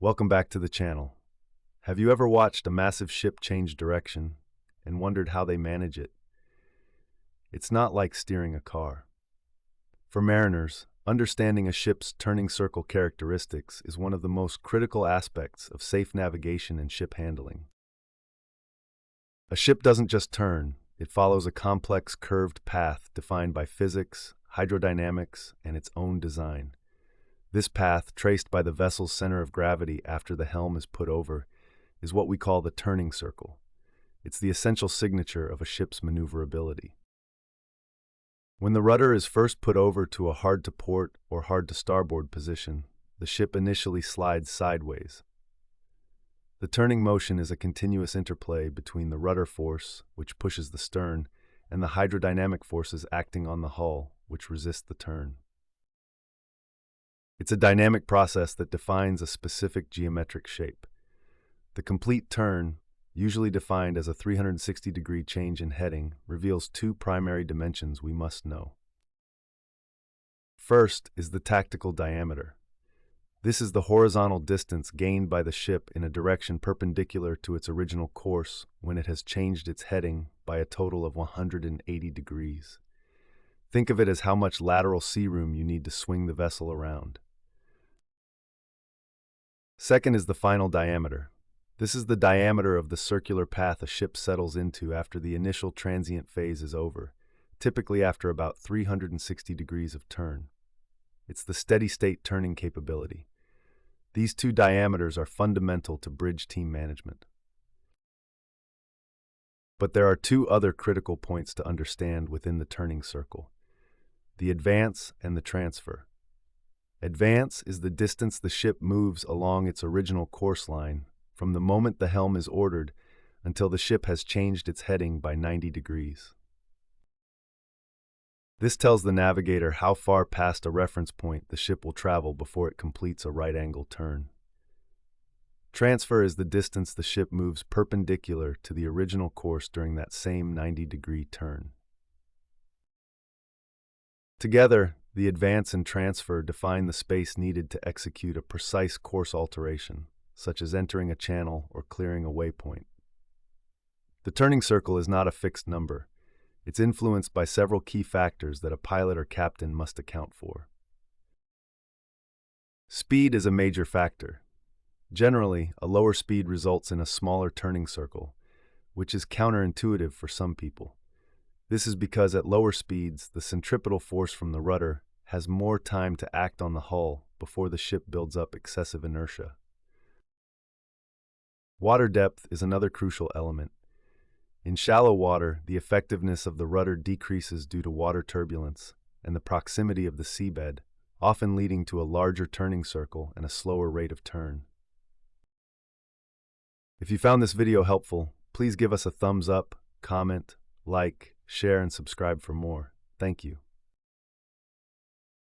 Welcome back to the channel. Have you ever watched a massive ship change direction and wondered how they manage it? It's not like steering a car. For mariners, understanding a ship's turning circle characteristics is one of the most critical aspects of safe navigation and ship handling. A ship doesn't just turn, it follows a complex curved path defined by physics, hydrodynamics, and its own design. This path, traced by the vessel's center of gravity after the helm is put over, is what we call the turning circle. It's the essential signature of a ship's maneuverability. When the rudder is first put over to a hard-to-port or hard-to-starboard position, the ship initially slides sideways. The turning motion is a continuous interplay between the rudder force, which pushes the stern, and the hydrodynamic forces acting on the hull, which resist the turn. It's a dynamic process that defines a specific geometric shape. The complete turn, usually defined as a 360-degree change in heading, reveals two primary dimensions we must know. First is the tactical diameter. This is the horizontal distance gained by the ship in a direction perpendicular to its original course when it has changed its heading by a total of 180 degrees. Think of it as how much lateral sea room you need to swing the vessel around. Second is the final diameter. This is the diameter of the circular path a ship settles into after the initial transient phase is over, typically after about 360 degrees of turn. It's the steady-state turning capability. These two diameters are fundamental to bridge team management. But there are two other critical points to understand within the turning circle: the advance and the transfer. Advance is the distance the ship moves along its original course line from the moment the helm is ordered until the ship has changed its heading by 90 degrees. This tells the navigator how far past a reference point the ship will travel before it completes a right-angle turn. Transfer is the distance the ship moves perpendicular to the original course during that same 90-degree turn. Together, the advance and transfer define the space needed to execute a precise course alteration, such as entering a channel or clearing a waypoint. The turning circle is not a fixed number. It's influenced by several key factors that a pilot or captain must account for. Speed is a major factor. Generally, a lower speed results in a smaller turning circle, which is counterintuitive for some people. This is because at lower speeds, the centripetal force from the rudder has more time to act on the hull before the ship builds up excessive inertia. Water depth is another crucial element. In shallow water, the effectiveness of the rudder decreases due to water turbulence and the proximity of the seabed, often leading to a larger turning circle and a slower rate of turn. If you found this video helpful, please give us a thumbs up, comment, like, share, and subscribe for more. Thank you.